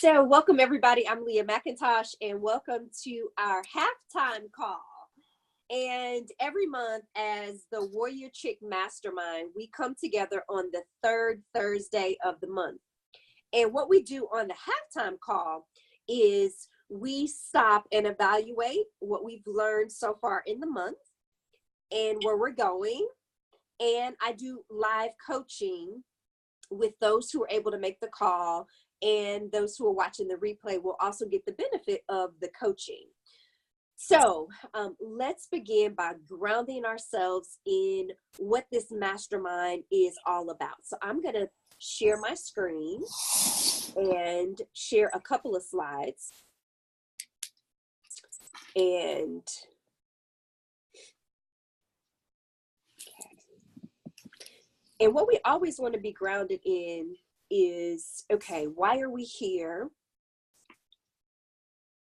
So, welcome everybody. I'm Leah McIntosh, and welcome to our halftime call. And every month, as the Warrior Chick Mastermind, we come together on the third Thursday of the month. And what we do on the halftime call is we stop and evaluate what we've learned so far in the month and where we're going. And I do live coaching with those who are able to make the call, and those who are watching the replay will also get the benefit of the coaching. So let's begin by grounding ourselves in what this mastermind is all about. So I'm going to share my screen and share a couple of slides. And what we always want to be grounded in is, okay, why are we here?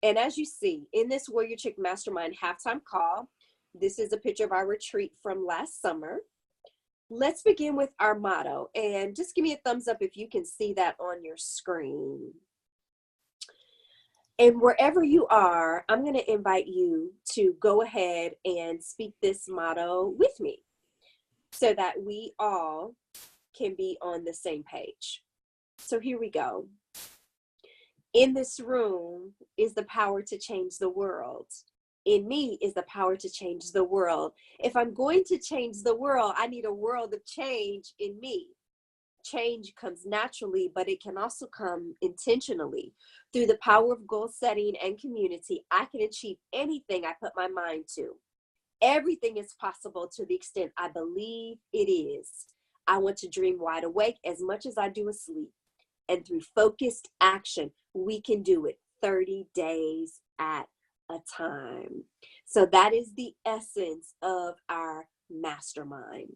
And as you see in this Warrior Chick Mastermind halftime call, this is a picture of our retreat from last summer. Let's begin with our motto, and just give me a thumbs up if you can see that on your screen. And wherever you are, I'm going to invite you to go ahead and speak this motto with me so that we all can be on the same page. So here we go. In this room is the power to change the world. In me is the power to change the world. If I'm going to change the world, I need a world of change in me. Change comes naturally, but it can also come intentionally. Through the power of goal setting and community, I can achieve anything I put my mind to. Everything is possible to the extent I believe it is. I want to dream wide awake as much as I do asleep. And through focused action, we can do it 30 days at a time. So that is the essence of our mastermind.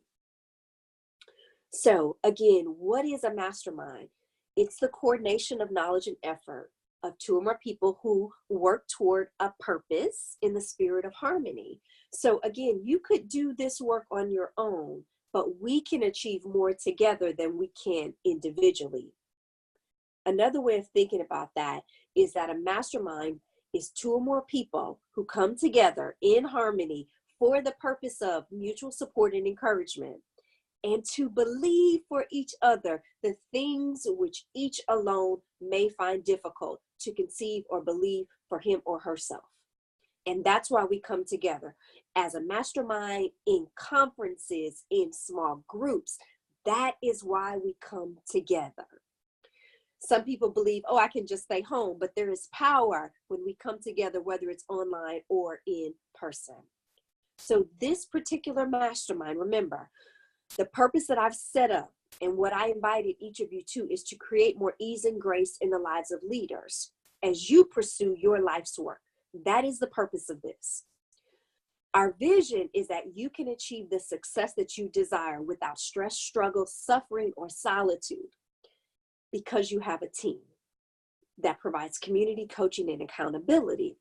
So again, what is a mastermind? It's the coordination of knowledge and effort of two or more people who work toward a purpose in the spirit of harmony. So again, you could do this work on your own, but we can achieve more together than we can individually. Another way of thinking about that is that a mastermind is two or more people who come together in harmony for the purpose of mutual support and encouragement, and to believe for each other the things which each alone may find difficult to conceive or believe for him or herself. And that's why we come together as a mastermind, in conferences, in small groups. That is why we come together. Some people believe, oh, I can just stay home, but there is power when we come together, whether it's online or in person. So this particular mastermind, remember, the purpose that I've set up and what I invited each of you to is to create more ease and grace in the lives of leaders as you pursue your life's work. That is the purpose of this. Our vision is that you can achieve the success that you desire without stress, struggle, suffering, or solitude, because you have a team that provides community, coaching, and accountability.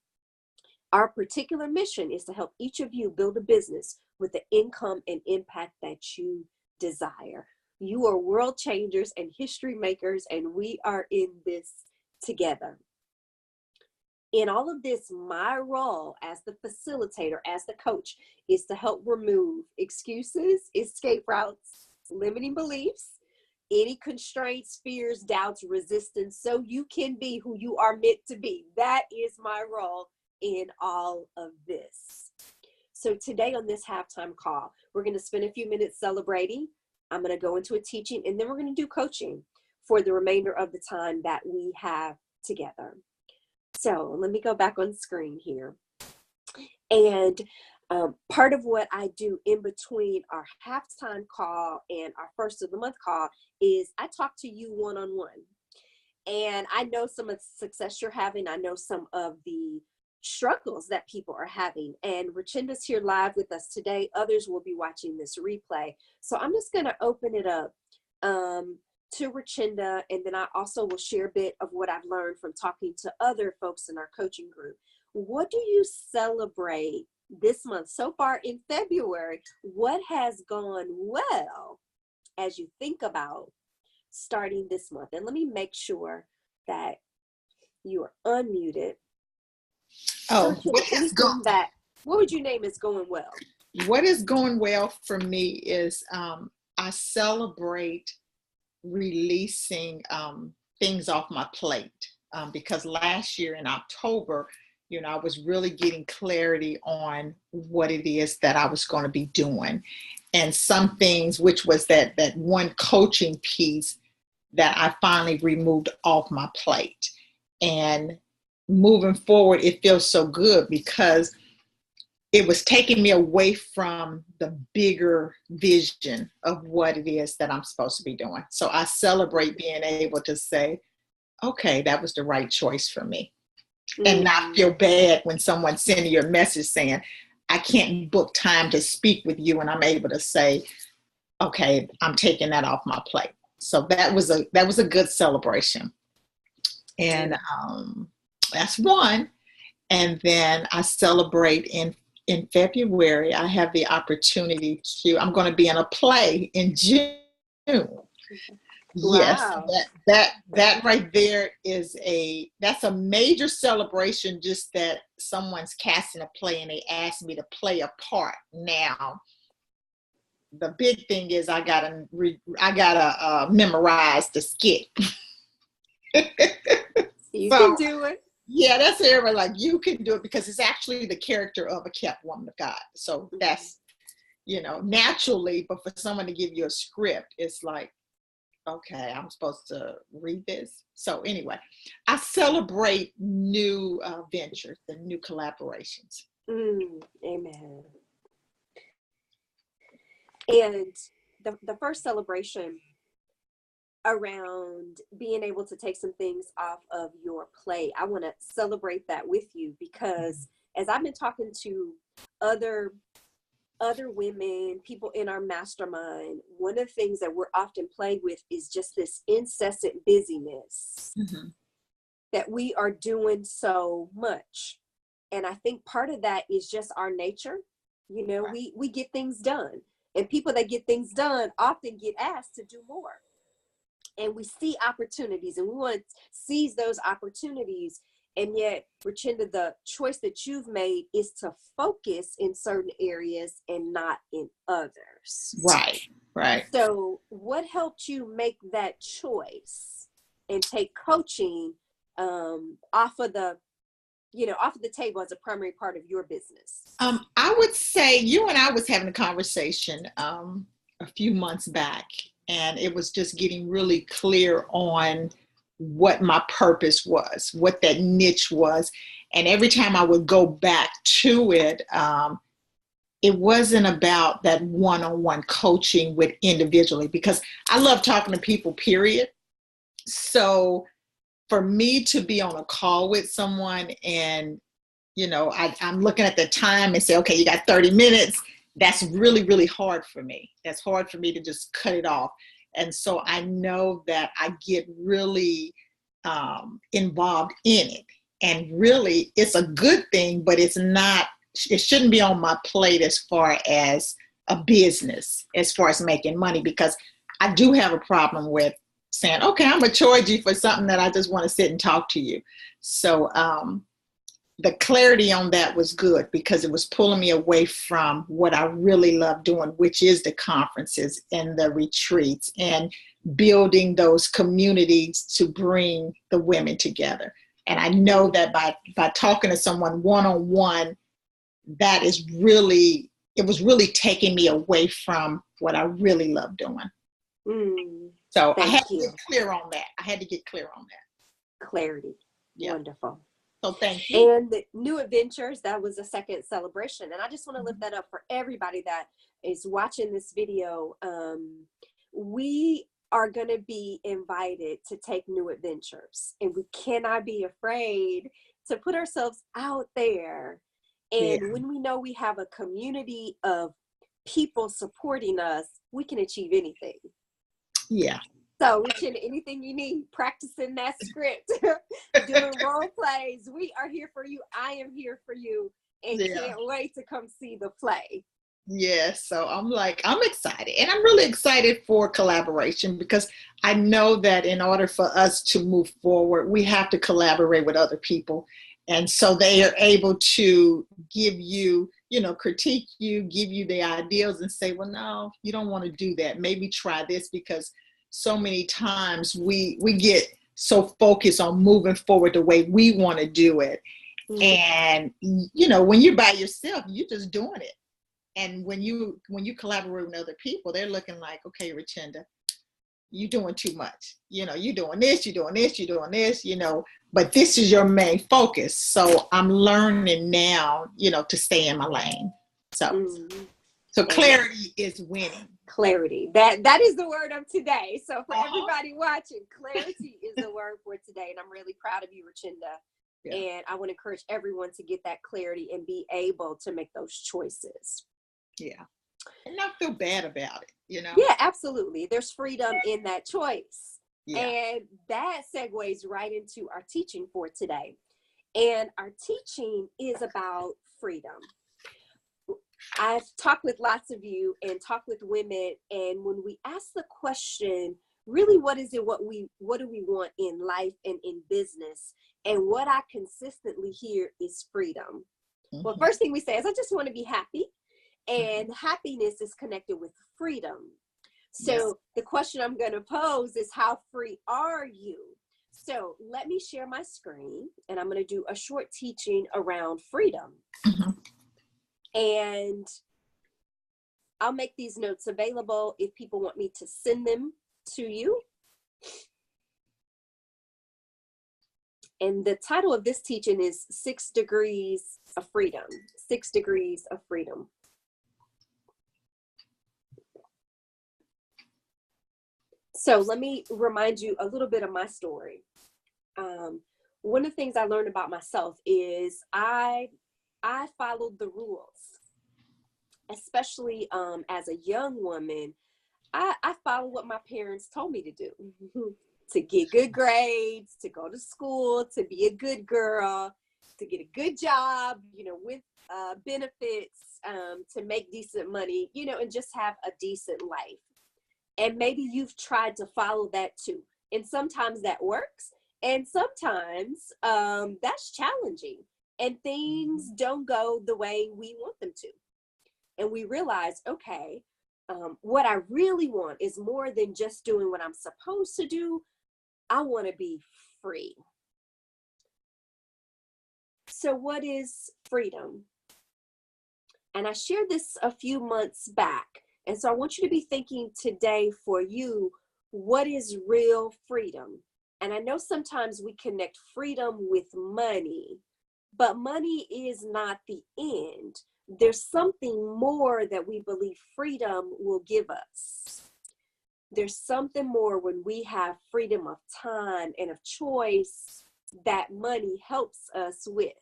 Our particular mission is to help each of you build a business with the income and impact that you desire. You are world changers and history makers, and we are in this together. In all of this, my role as the facilitator, as the coach, is to help remove excuses, escape routes, limiting beliefs, any constraints, fears, doubts, resistance, so you can be who you are meant to be. That is my role in all of this. So today on this halftime call, we're going to spend a few minutes celebrating. I'm going to go into a teaching, and then we're going to do coaching for the remainder of the time that we have together. So let me go back on screen here. And part of what I do in between our halftime call and our first of the month call is I talk to you one-on-one. And I know some of the success you're having. I know some of the struggles that people are having. And Rachinda's here live with us today. Others will be watching this replay. So I'm just going to open it up to Rachinda, and then I also will share a bit of what I've learned from talking to other folks in our coaching group. What do you celebrate this month so far in February? What has gone well as you think about starting this month? And let me make sure that You are unmuted. Oh, What would you name as going well? What is going well for me is I celebrate releasing things off my plate, because last year in October, I was really getting clarity on what it is that I was going to be doing. And some things, which was that one coaching piece that I finally removed off my plate. And moving forward, it feels so good because it was taking me away from the bigger vision of what it is that I'm supposed to be doing. So I celebrate being able to say, okay, that was the right choice for me. And not feel bad when someone's sending you a message saying, I can't book time to speak with you. And I'm able to say, okay, I'm taking that off my plate. So that was a good celebration. And that's one. And then I celebrate in February. I have the opportunity I'm going to be in a play in June. Wow. Yes, that right there that's a major celebration, just that someone's casting a play and they asked me to play a part. Now, the big thing is I gotta memorize the skit. You can do it. Yeah, that's everybody like, you can do it, because it's actually the character of a kept woman of God. So that's, naturally, but for someone to give you a script, it's like, okay, I'm supposed to read this. So anyway, I celebrate new ventures and new collaborations. Amen. And the first celebration around being able to take some things off of your plate, I want to celebrate that with you, because as I've been talking to other women, people in our mastermind, one of the things that we're often plagued with is just this incessant busyness, that we are doing so much. And I think part of that is just our nature. We get things done, and people that get things done often get asked to do more. And we see opportunities and we want to seize those opportunities. And yet, Richenda, the choice that you've made is to focus in certain areas and not in others. Right. So what helped you make that choice and take coaching off of the table as a primary part of your business? I would say you and I was having a conversation a few months back, and it was just getting really clear on what my purpose was, what that niche was. And every time I would go back to it, it wasn't about that one-on-one coaching with individually, because I love talking to people, period. So for me to be on a call with someone and, I'm looking at the time and say, okay, you got 30 minutes. That's really, really hard for me. That's hard for me to just cut it off. And so I know that I get really involved in it. And really, it's a good thing, but it shouldn't be on my plate as far as a business, as far as making money, because I do have a problem with saying, okay, I'm going to charge you for something that I just want to sit and talk to you. So the clarity on that was good, because it was pulling me away from what I really love doing, which is the conferences and the retreats and building those communities to bring the women together. And I know that by talking to someone one-on-one, it was really taking me away from what I really love doing. So I had to get clear on that. Clarity. Yeah. Wonderful. So thank you. And the new adventures, that was a second celebration. And I just want to lift that up for everybody that is watching this video. We are going to be invited to take new adventures, and we cannot be afraid to put ourselves out there. And when we know we have a community of people supporting us, we can achieve anything. Yeah. So, Richenda, anything you need, practicing that script, doing role plays, we are here for you. I am here for you, and can't wait to come see the play. Yeah, so I'm excited. And I'm really excited for collaboration because I know that in order for us to move forward, we have to collaborate with other people. And so they are able to give you, critique you, give you the ideas and say, well, no, you don't want to do that. Maybe try this, because so many times we get so focused on moving forward the way we want to do it. Mhm. And, when you're by yourself, you're just doing it. And when you collaborate with other people, they're looking like, okay, Richenda, you're doing too much. You're doing this, you're doing this, you're doing this, but this is your main focus. So I'm learning now, to stay in my lane. So, Mhm. so Amen. clarity is winning. Clarity. That is the word of today. So for Uh-huh. everybody watching, clarity is the word for today. And I'm really proud of you, Richenda. Yeah. And I want to encourage everyone to get that clarity and be able to make those choices. Yeah. And not feel bad about it, Yeah, absolutely. There's freedom in that choice. Yeah. And that segues right into our teaching for today. And our teaching is about freedom. I've talked with lots of you and talked with women, and when we ask the question, really, what is it, what do we want in life and in business? And what I consistently hear is freedom. Mm-hmm. Well, first thing we say is, I just want to be happy. And happiness is connected with freedom. So yes. The question I'm going to pose is, how free are you? So let me share my screen, and I'm going to do a short teaching around freedom. Mm-hmm. And I'll make these notes available if people want me to send them to you. And the title of this teaching is 6 Degrees of Freedom. 6 Degrees of Freedom. So let me remind you a little bit of my story. One of the things I learned about myself is I followed the rules, especially as a young woman. I followed what my parents told me to do, to get good grades, to go to school, to be a good girl, to get a good job, with benefits, to make decent money, and just have a decent life. And maybe you've tried to follow that too. And sometimes that works. And sometimes that's challenging. And things don't go the way we want them to. And we realize, okay, what I really want is more than just doing what I'm supposed to do. I want to be free. So what is freedom? And I shared this a few months back. And so I want you to be thinking today for you, what is real freedom? And I know sometimes we connect freedom with money, but money is not the end. There's something more that we believe freedom will give us. There's something more when we have freedom of time and of choice that money helps us with.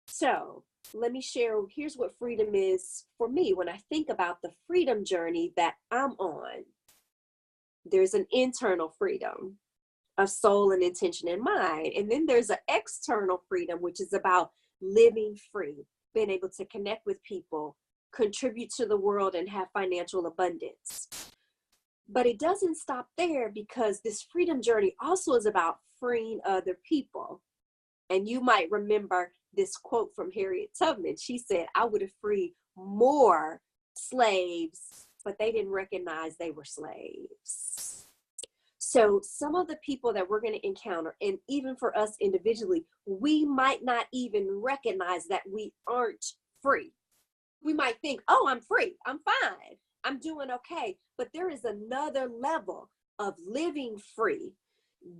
So let me share, here's what freedom is for me. When I think about the freedom journey that I'm on, there's an internal freedom of soul and intention and mind. And then there's an external freedom, which is about living free, being able to connect with people, contribute to the world, and have financial abundance. But it doesn't stop there, because this freedom journey also is about freeing other people. And you might remember this quote from Harriet Tubman. She said, I would have freed more slaves, but they didn't recognize they were slaves. So some of the people that we're going to encounter, and even for us individually, we might not even recognize that we aren't free. We might think, oh, I'm free, I'm fine, I'm doing okay. But there is another level of living free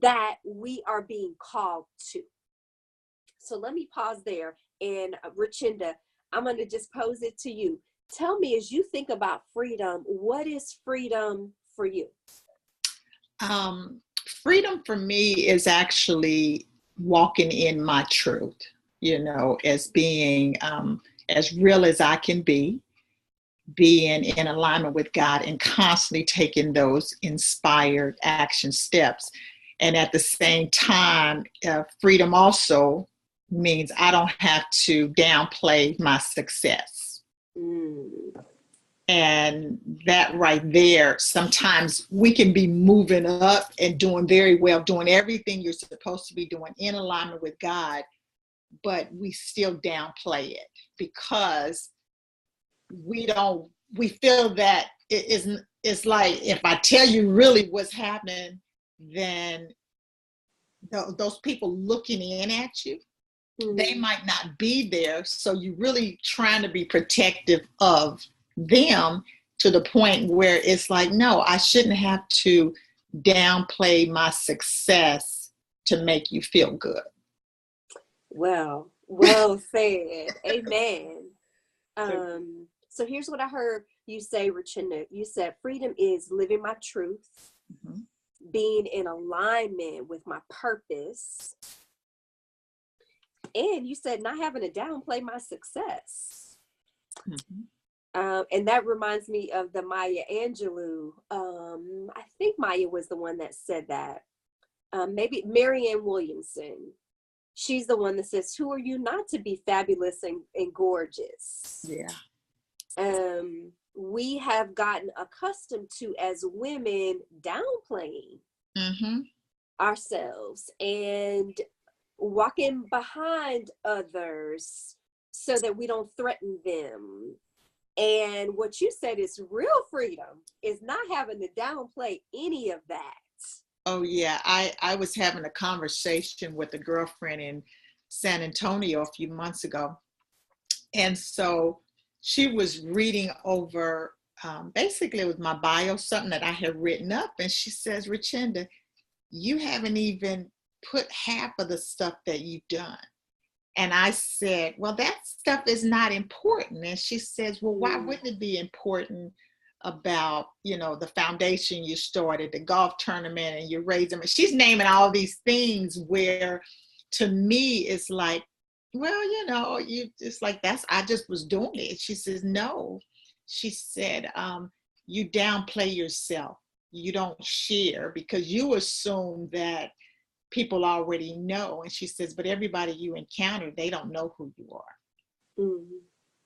that we are being called to. So let me pause there. And Richenda, I'm going to just pose it to you. Tell me, as you think about freedom, what is freedom for you? Freedom for me is actually walking in my truth, as being as real as I can be, being in alignment with God, and constantly taking those inspired action steps. And at the same time, freedom also means I don't have to downplay my success. Mm. And that right there, sometimes we can be moving up and doing very well, doing everything you're supposed to be doing in alignment with God, but we still downplay it because we feel that it's like, if I tell you really what's happening, then those people looking in at you, they might not be there. So you're really trying to be protective of them to the point where it's like, no, I shouldn't have to downplay my success to make you feel good. Well said. Amen. So here's what I heard you say, Richenda. You said freedom is living my truth, Mm-hmm. being in alignment with my purpose, and you said not having to downplay my success. Mm-hmm. And that reminds me of the Maya Angelou. I think Maya was the one that said that. Maybe Marianne Williamson. She's the one that says, "Who are you not to be fabulous and gorgeous?" Yeah. We have gotten accustomed to, as women, downplaying Mm-hmm. ourselves and walking behind others so that we don't threaten them. And what you said is real freedom is not having to downplay any of that. Oh yeah, I was having a conversation with a girlfriend in San Antonio a few months ago, and so she was reading over, basically it was my bio, something that I had written up, and she says, Richenda, you haven't even put half of the stuff that you've done. And I said, well, that stuff is not important. And she says, well, why wouldn't it be important about, the foundation you started, the golf tournament, and you raised them? And she's naming all these things where, to me, it's like, well, it's like, I just was doing it. She says, no. She said, you downplay yourself. You don't share because you assume that people already know. And she says, but everybody you encounter, they don't know who you are. Mm-hmm.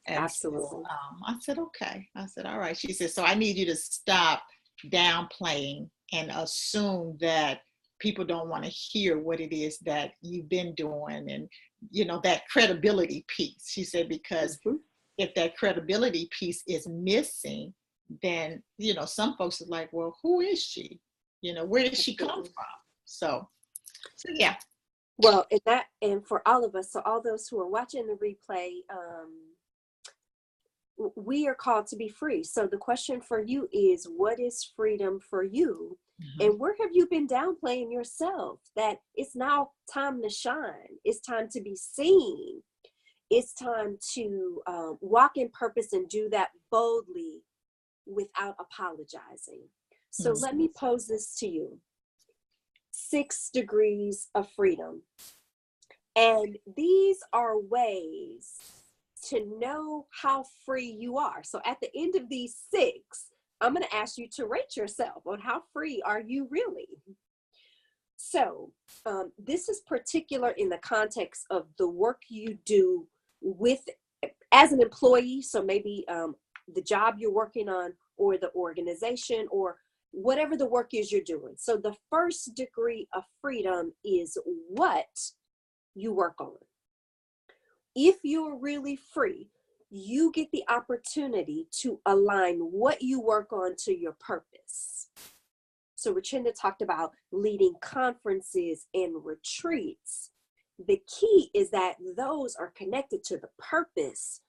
And Absolutely. so I said, okay. I said, all right. She said, so I need you to stop downplaying and assume that people don't want to hear what it is that you've been doing. And, that credibility piece. She said, because if that credibility piece is missing, then, some folks are like, well, who is she? Where did she come from? So yeah. Well, and for all of us, so all those who are watching the replay, we are called to be free. So the question for you is, what is freedom for you? Mm-hmm. And where have you been downplaying yourself? That it's now time to shine. It's time to be seen. It's time to walk in purpose and do that boldly without apologizing. So let me pose this to you. 6 degrees of freedom. And these are ways to know how free you are. So at the end of these 6, I'm going to ask you to rate yourself on how free are you really. So this is particular in the context of the work you do as an employee. So maybe the job you're working on, or the organization, or whatever the work is you're doing. So the first degree of freedom is what you work on. If you're really free, you get the opportunity to align what you work on to your purpose. So Richenda talked about leading conferences and retreats. The key is that those are connected to the purpose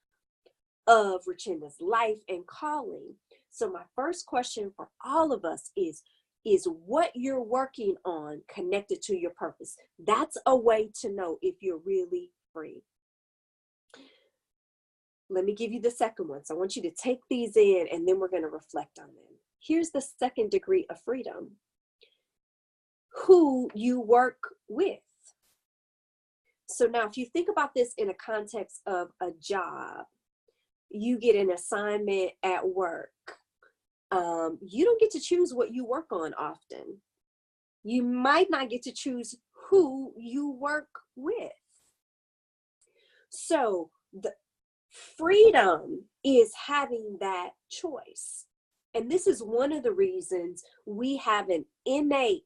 of Richenda's life and calling. So my first question for all of us is what you're working on connected to your purpose? That's a way to know if you're really free. Let me give you the second one. So I want you to take these in, and then we're going to reflect on them. Here's the second degree of freedom. Who you work with. So now if you think about this in a context of a job, you get an assignment at work. You don't get to choose what you work on often. You might not get to choose who you work with. So Freedom is having that choice. And this is one of the reasons we have an innate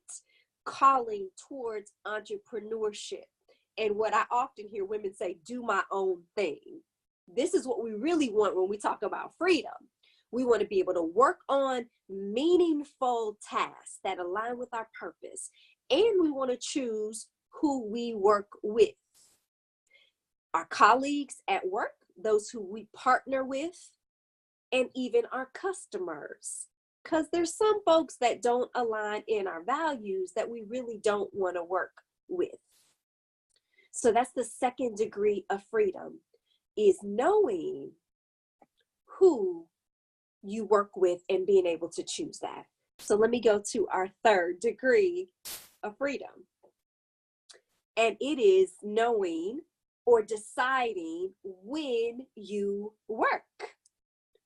calling towards entrepreneurship. And what I often hear women say, do my own thing. This is what we really want when we talk about freedom. We want to be able to work on meaningful tasks that align with our purpose. And we want to choose who we work with. Our colleagues at work, those who we partner with, and even our customers. Because there's some folks that don't align in our values that we really don't want to work with. So that's the second degree of freedom, is knowing who you work with and being able to choose that. So let me go to our third degree of freedom. And it is knowing or deciding when you work.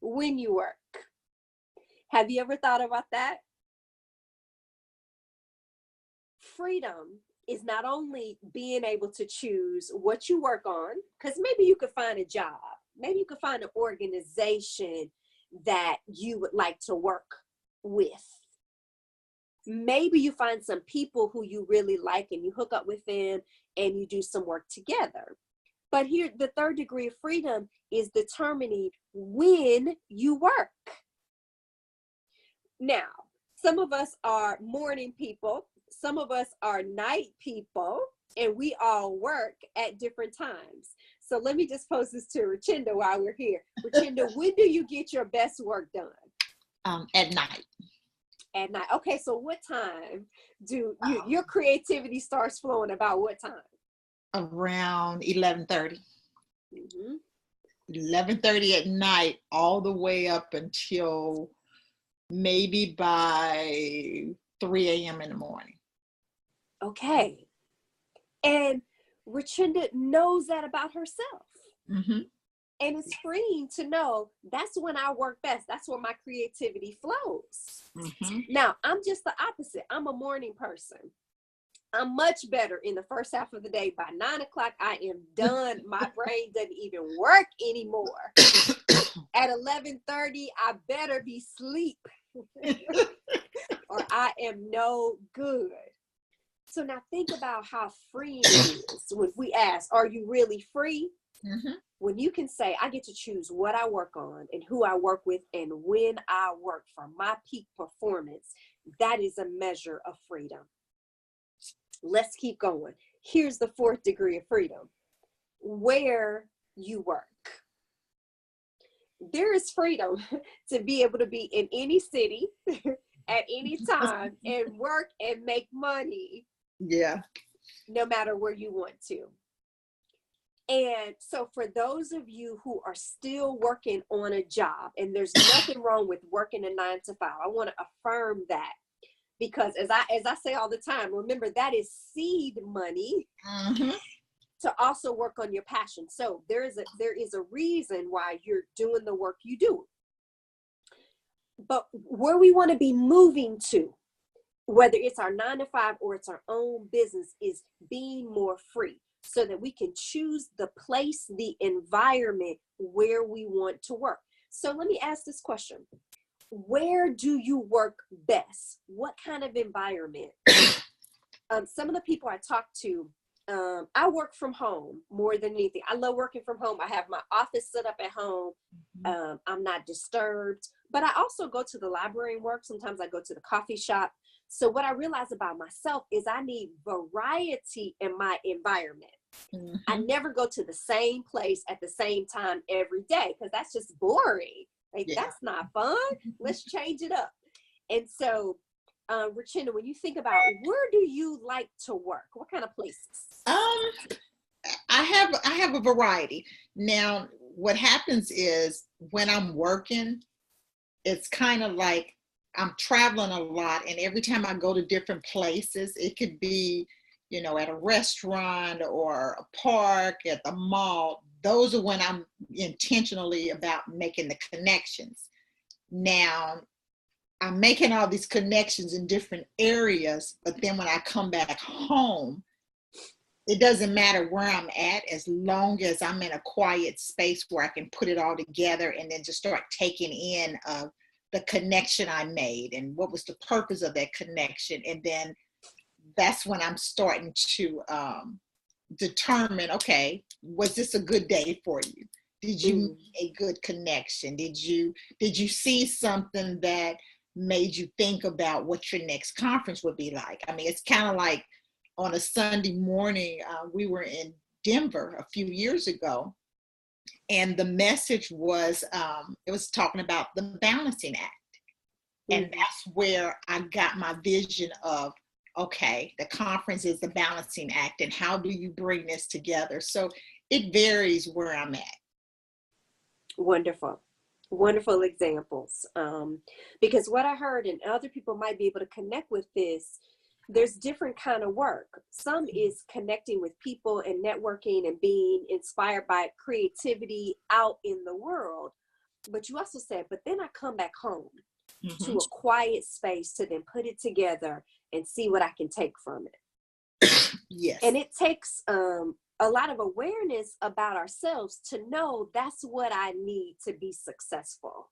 When you work. Have you ever thought about that? Freedom is not only being able to choose what you work on, because maybe you could find a job, maybe you could find an organization that you would like to work with. Maybe you find some people who you really like and you hook up with them and you do some work together. But here, the third degree of freedom is determining when you work. Now, some of us are morning people, some of us are night people, and we all work at different times. So let me just pose this to Richinda while we're here. Richinda, when do you get your best work done? At night. At night. Okay, so what time do your creativity starts flowing? About what time? Around 11:30. Mm-hmm. 11:30 at night, all the way up until maybe by 3 a.m. in the morning. Okay. And Richinda knows that about herself. Mm-hmm. And it's freeing to know that's when I work best. That's where my creativity flows. Mm-hmm. Now, I'm just the opposite. I'm a morning person. I'm much better in the first half of the day. By 9 o'clock, I am done. My brain doesn't even work anymore. At 11:30, I better be asleep or I am no good. So now think about how freeing it is when we ask, are you really free? Mm-hmm. When you can say, I get to choose what I work on and who I work with and when I work for my peak performance, that is a measure of freedom. Let's keep going. Here's the fourth degree of freedom. Where you work. There is freedom to be able to be in any city at any time and work and make money. Yeah. No matter where you want to. And so for those of you who are still working on a job, and there's nothing wrong with working a 9 to 5, I want to affirm that. Because as I say all the time, remember that is seed money. Mm-hmm. To also work on your passion. So there is a reason why you're doing the work you do. But where we want to be moving to, whether it's our 9 to 5 or it's our own business, is being more free so that we can choose the place, the environment where we want to work. So let me ask this question. Where do you work best? What kind of environment? Some of the people I talk to, I work from home more than anything. I love working from home. I have my office set up at home. I'm not disturbed, but I also go to the library and work. Sometimes I go to the coffee shop. So what I realize about myself is I need variety in my environment. Mm-hmm. I never go to the same place at the same time every day because that's just boring. Like, that's not fun. Let's change it up. And so, Richinda, when you think about where do you like to work? What kind of places? I have a variety. Now, what happens is when I'm working, it's kind of like I'm traveling a lot, and every time I go to different places, it could be, at a restaurant or a park, at the mall. Those are when I'm intentionally about making the connections. Now, I'm making all these connections in different areas, but then when I come back home, it doesn't matter where I'm at, as long as I'm in a quiet space where I can put it all together and then just start taking in the connection I made and what was the purpose of that connection. And then that's when I'm starting to determine, okay, was this a good day for you? Did you make a good connection? Did you see something that made you think about what your next conference would be like? I mean, it's kind of like on a Sunday morning, we were in Denver a few years ago, and the message was, it was talking about the balancing act. And that's where I got my vision of, okay, the conference is the balancing act, and how do you bring this together? So it varies where I'm at. Wonderful. Wonderful examples. Because what I heard, and other people might be able to connect with this, there's different kind of work. Some is connecting with people and networking and being inspired by creativity out in the world. But you also said, but then I come back home to a quiet space to then put it together and see what I can take from it. Yes. And it takes a lot of awareness about ourselves to know that's what I need to be successful.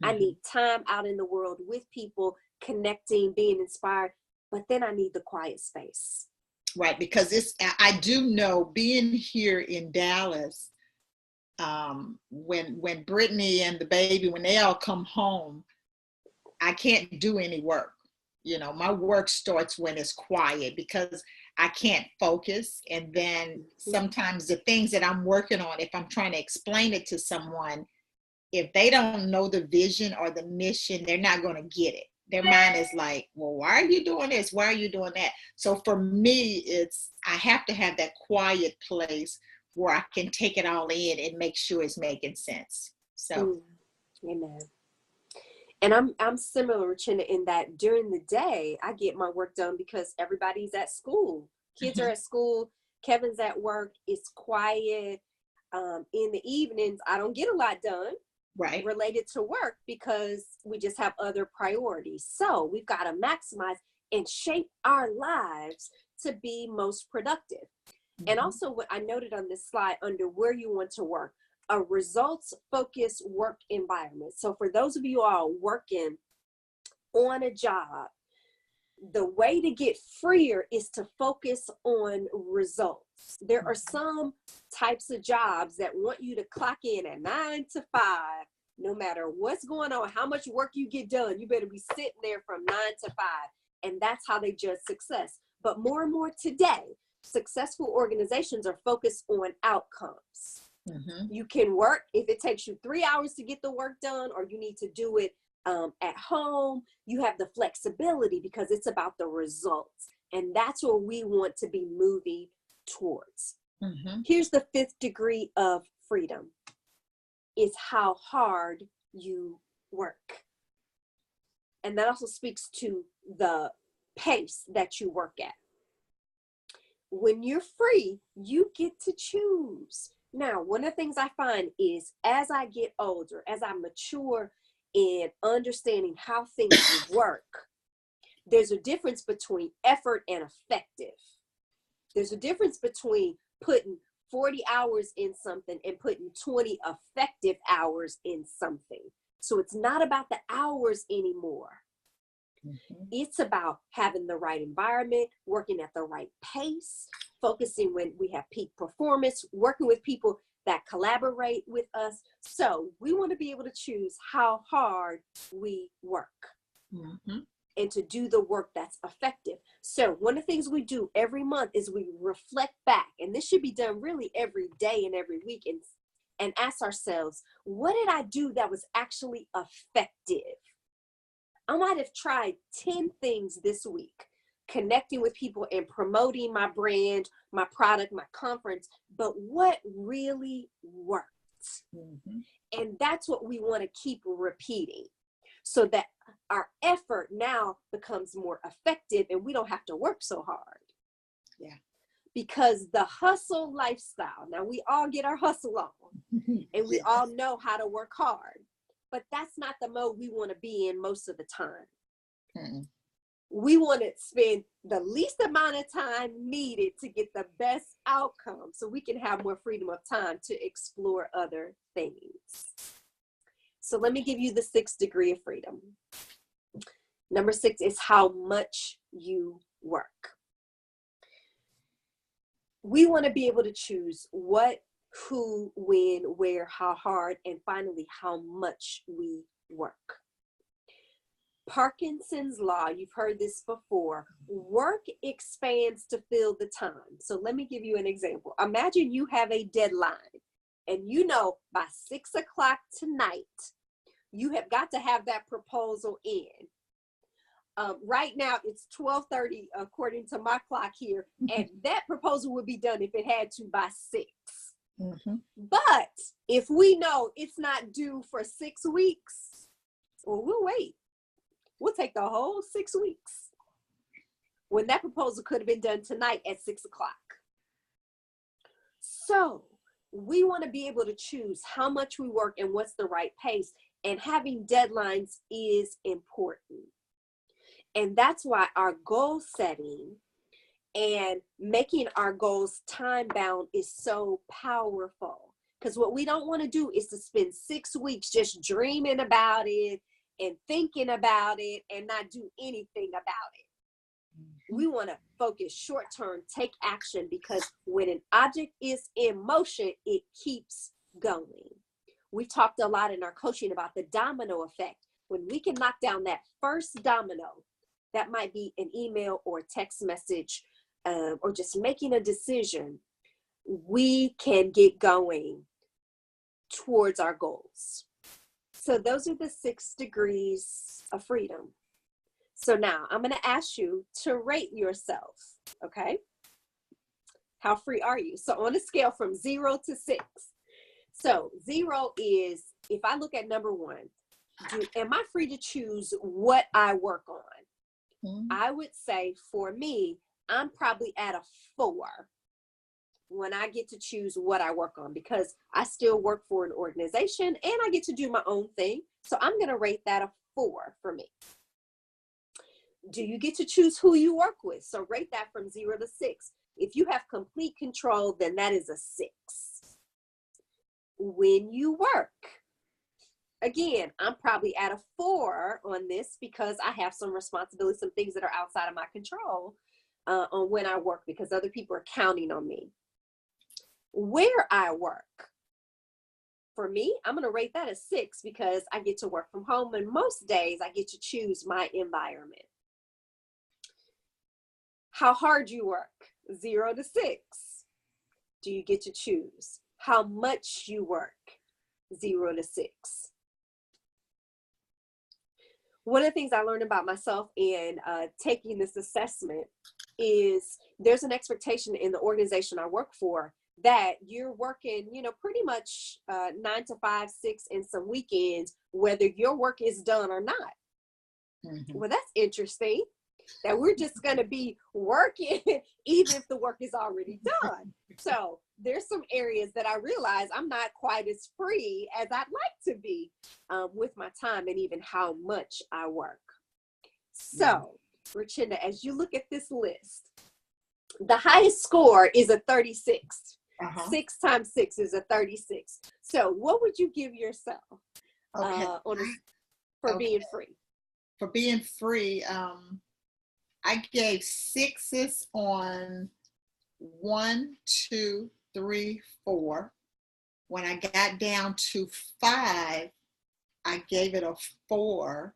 I need time out in the world with people, connecting, being inspired, but then I need the quiet space. Right, because I do know, being here in Dallas, when Brittany and the baby, when they all come home, I can't do any work. You know, my work starts when it's quiet because I can't focus. And then sometimes the things that I'm working on, if I'm trying to explain it to someone, if they don't know the vision or the mission, they're not going to get it. Their mind is like, well, why are you doing this? Why are you doing that? So for me, I have to have that quiet place where I can take it all in and make sure it's making sense. So, amen. And I'm similar, Chinna, in that during the day, I get my work done because everybody's at school. Kids are at school. Kevin's at work. It's quiet. In the evenings, I don't get a lot done related to work because we just have other priorities. So we've got to maximize and shape our lives to be most productive. And also what I noted on this slide under where you want to work, a results-focused work environment. So for those of you all working on a job, the way to get freer is to focus on results. There are some types of jobs that want you to clock in at 9 to 5, no matter what's going on, how much work you get done, you better be sitting there from 9 to 5. And that's how they judge success. But more and more today, successful organizations are focused on outcomes. You can work if it takes you 3 hours to get the work done, or you need to do it at home. You have the flexibility because it's about the results. And that's what we want to be moving towards. Here's the 5th degree of freedom. It's how hard you work. And that also speaks to the pace that you work at. When you're free, you get to choose. Now, one of the things I find is as I get older, as I mature in understanding how things work, there's a difference between effort and effective. There's a difference between putting 40 hours in something and putting 20 effective hours in something. So it's not about the hours anymore. It's about having the right environment, working at the right pace, focusing when we have peak performance, working with people that collaborate with us. So we want to be able to choose how hard we work and to do the work that's effective. So one of the things we do every month is we reflect back, and this should be done really every day and every week, and ask ourselves, what did I do that was actually effective? I might have tried 10 things this week, connecting with people and promoting my brand, my product, my conference, but what really worked? And that's what we want to keep repeating so that our effort now becomes more effective and we don't have to work so hard. Yeah. Because the hustle lifestyle, now we all get our hustle on and we all know how to work hard. But that's not the mode we want to be in most of the time. We want to spend the least amount of time needed to get the best outcome so we can have more freedom of time to explore other things. So let me give you the 6th degree of freedom. Number 6 is how much you work. We want to be able to choose what, who, when, where, how hard, and finally, how much we work. Parkinson's law, you've heard this before, work expands to fill the time. So let me give you an example. Imagine you have a deadline and you know by 6 o'clock tonight, you have got to have that proposal in. Right now it's 12:30 according to my clock here, and that proposal would be done if it had to by 6. Mm-hmm. But if we know it's not due for 6 weeks, well, we'll wait. We'll take the whole 6 weeks when that proposal could have been done tonight at 6 o'clock. So we want to be able to choose how much we work and what's the right pace. And having deadlines is important. And that's why our goal setting and making our goals time bound is so powerful. Because what we don't want to do is to spend 6 weeks just dreaming about it and thinking about it and not do anything about it. We want to focus short term, take action, because when an object is in motion, it keeps going. We talked a lot in our coaching about the domino effect. When we can knock down that first domino, that might be an email or text message, or just making a decision, we can get going towards our goals. So those are the 6 degrees of freedom. So now I'm going to ask you to rate yourself, okay? How free are you? So on a scale from 0 to 6. So 0 is, if I look at number 1, am I free to choose what I work on? I would say for me, I'm probably at a 4 when I get to choose what I work on, because I still work for an organization and I get to do my own thing. So I'm going to rate that a 4 for me. Do you get to choose who you work with? So rate that from 0 to 6. If you have complete control, then that is a 6. When you work, again, I'm probably at a 4 on this because I have some responsibilities, some things that are outside of my control on when I work, because other people are counting on me. Where I work, for me, I'm going to rate that a 6 because I get to work from home, and most days I get to choose my environment. How hard you work, 0 to 6. Do you get to choose? How much you work, 0 to 6. One of the things I learned about myself in taking this assessment is there's an expectation in the organization I work for that you're working, pretty much 9 to 5, 6, and some weekends, whether your work is done or not. Mm-hmm. Well, that's interesting, that we're just going to be working even if the work is already done. So there's some areas that I realize I'm not quite as free as I'd like to be with my time and even how much I work. So, Richinda, as you look at this list, the highest score is a 36. 6 times 6 is a 36. So what would you give yourself for being free? For being free, I gave 6s on 1, 2, 3, 4. When I got down to 5, I gave it a 4.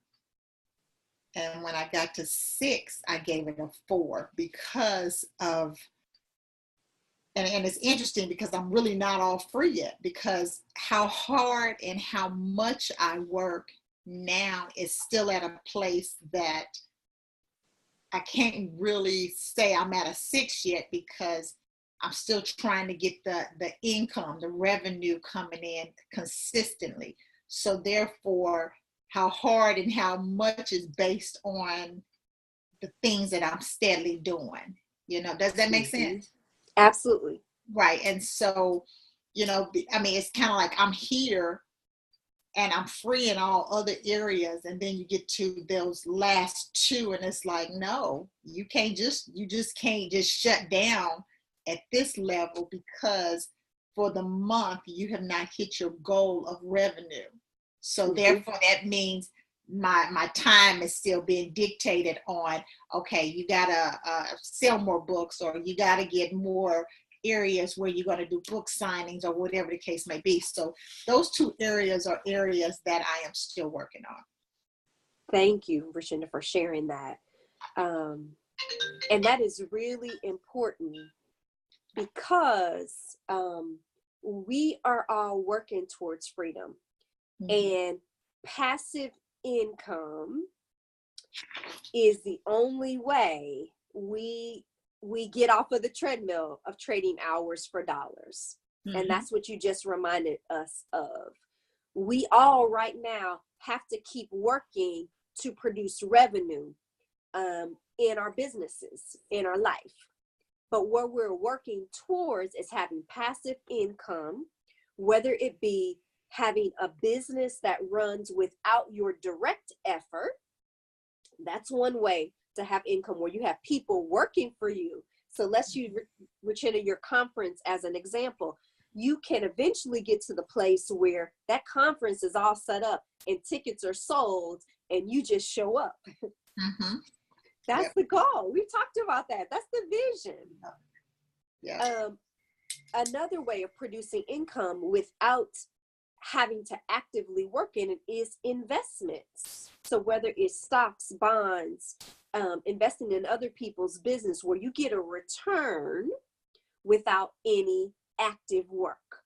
And when I got to 6, I gave it a 4 because of, and it's interesting because I'm really not all free yet, because how hard and how much I work now is still at a place that I can't really say I'm at a 6 yet, because I'm still trying to get the income, the revenue coming in consistently. So therefore, how hard and how much is based on the things that I'm steadily doing. Does that make sense? Absolutely. Right. And so, it's kind of like I'm here and I'm free in all other areas. And then you get to those last two, and it's like, no, you just can't just shut down at this level, because for the month you have not hit your goal of revenue. So therefore that means my time is still being dictated on, okay, you gotta sell more books, or you gotta get more areas where you're going to do book signings, or whatever the case may be. So those two areas are areas that I am still working on. Thank you, Rashinda, for sharing that. And that is really important, because we are all working towards freedom. And passive income is the only way we get off of the treadmill of trading hours for dollars. And that's what you just reminded us of. We all right now have to keep working to produce revenue in our businesses, in our life. But what we're working towards is having passive income, whether it be having a business that runs without your direct effort. That's one way to have income, where you have people working for you. So let's use Rashinda, your conference as an example. You can eventually get to the place where that conference is all set up and tickets are sold, and you just show up. That's the goal. We talked about that. That's the vision. Another way of producing income without having to actively work in it is investments. So whether it's stocks, bonds, investing in other people's business, where you get a return without any active work.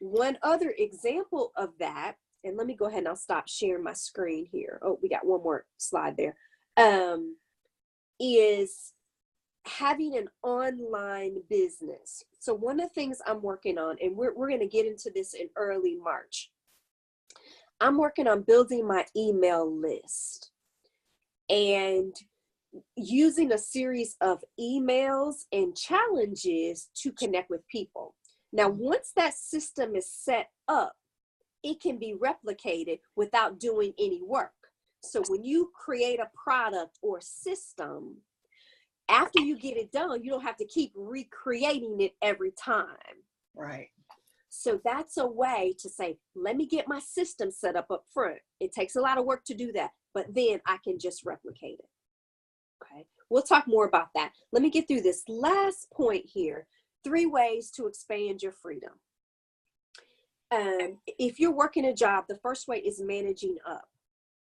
One other example of that, and let me go ahead and I'll stop sharing my screen here. Oh, we got one more slide there. Is having an online business. So one of the things I'm working on, and we're going to get into this in early March, I'm working on building my email list and using a series of emails and challenges to connect with people. Now, once that system is set up, it can be replicated without doing any work. So when you create a product or system, after you get it done, you don't have to keep recreating it every time. Right. So that's a way to say, let me get my system set up front. It takes a lot of work to do that, but then I can just replicate it. Okay. We'll talk more about that. Let me get through this last point here. 3 ways to expand your freedom. If you're working a job, the first way is managing up.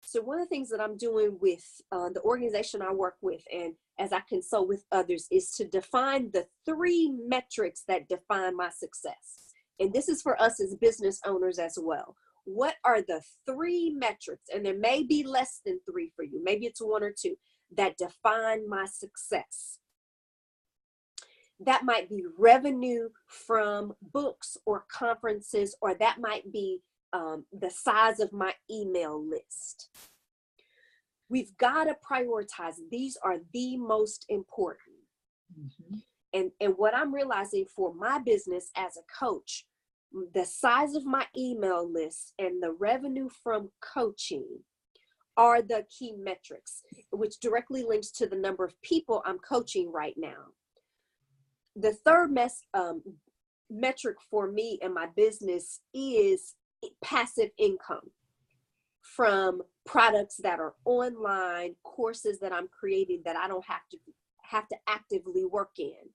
So one of the things that I'm doing with the organization I work with, and as I consult with others, is to define the 3 metrics that define my success. And this is for us as business owners as well. What are the 3 metrics? And there may be less than 3 for you. Maybe it's 1 or 2 that define my success. That might be revenue from books or conferences, or that might be the size of my email list. We've got to prioritize. These are the most important. And what I'm realizing for my business as a coach, the size of my email list and the revenue from coaching are the key metrics, which directly links to the number of people I'm coaching right now. The third metric for me and my business is passive income from products that are online, courses that I'm creating that I don't have to actively work in.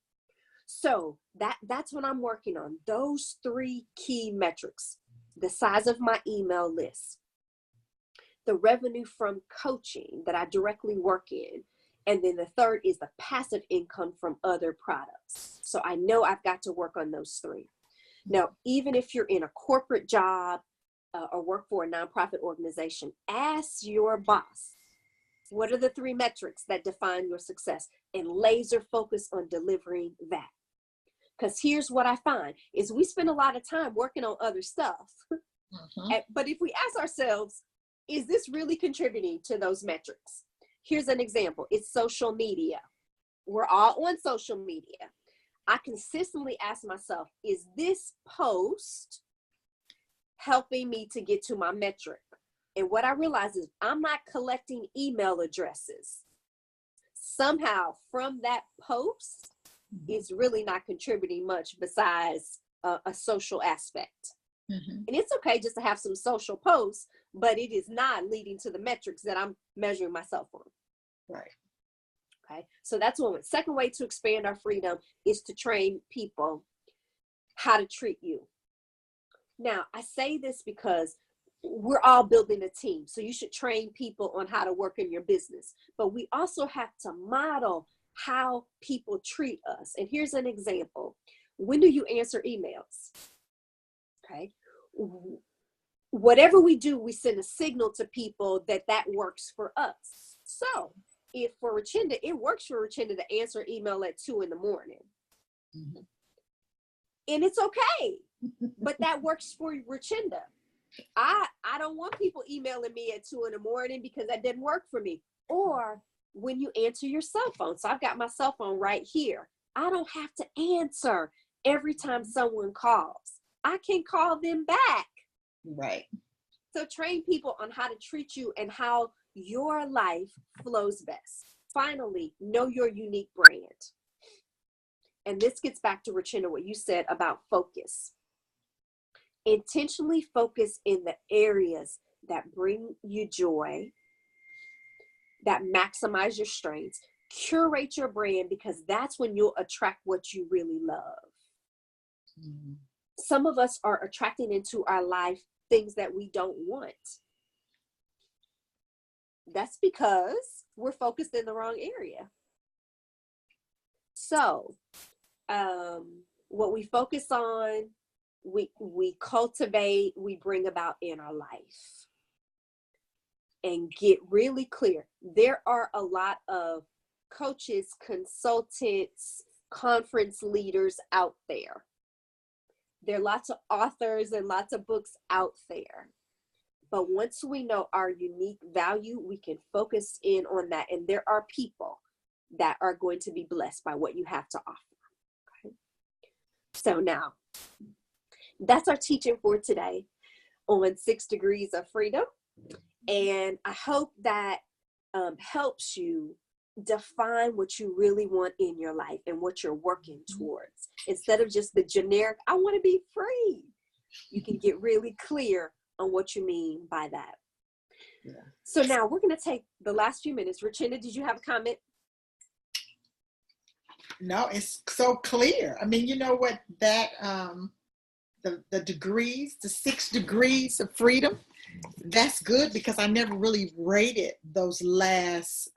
So that's what I'm working on. Those 3 key metrics: the size of my email list, the revenue from coaching that I directly work in, and then the third is the passive income from other products. So I know I've got to work on those 3. Now, even if you're in a corporate job or work for a nonprofit organization, ask your boss, what are the 3 metrics that define your success? And laser focus on delivering that. Because here's what I find is we spend a lot of time working on other stuff. But if we ask ourselves, is this really contributing to those metrics? Here's an example. It's social media. We're all on social media. I consistently ask myself, is this post helping me to get to my metric. And what I realized is I'm not collecting email addresses. Somehow from that post, it's really not contributing much besides a social aspect. And it's okay just to have some social posts, but it is not leading to the metrics that I'm measuring myself on. Right. Okay. So that's one way. Second way to expand our freedom is to train people how to treat you. Now, I say this because we're all building a team. So you should train people on how to work in your business. But we also have to model how people treat us. And here's an example. When do you answer emails? Okay. Whatever we do, we send a signal to people that that works for us. So if for Richenda, it works for Richenda to answer email at 2 a.m. And it's okay, but that works for Richenda. I don't want people emailing me at 2 a.m. because that didn't work for me. Or when you answer your cell phone. So I've got my cell phone right here. I don't have to answer every time someone calls. I can call them back. Right. So train people on how to treat you and how your life flows best. Finally, know your unique brand. And this gets back to Richenda, what you said about focus. Intentionally focus in the areas that bring you joy, that maximize your strengths. Curate your brand, because that's when you'll attract what you really love. Some of us are attracting into our life things that we don't want. That's because we're focused in the wrong area. So, what we focus on, we cultivate, we bring about in our life. And get really clear. There are a lot of coaches, consultants, conference leaders out there. There are lots of authors and lots of books out there. But once we know our unique value, we can focus in on that. And there are people that are going to be blessed by what you have to offer. Okay? So now, that's our teaching for today on 6 Degrees of Freedom. And I hope that helps you define what you really want in your life and what you're working towards. Instead of just the generic, I want to be free. You can get really clear on what you mean by that. Yeah. So now we're going to take the last few minutes. Richenda, did you have a comment? No, it's so clear. I mean, you know what, that the degrees, the 6 degrees of freedom, that's good, because I never really rated those last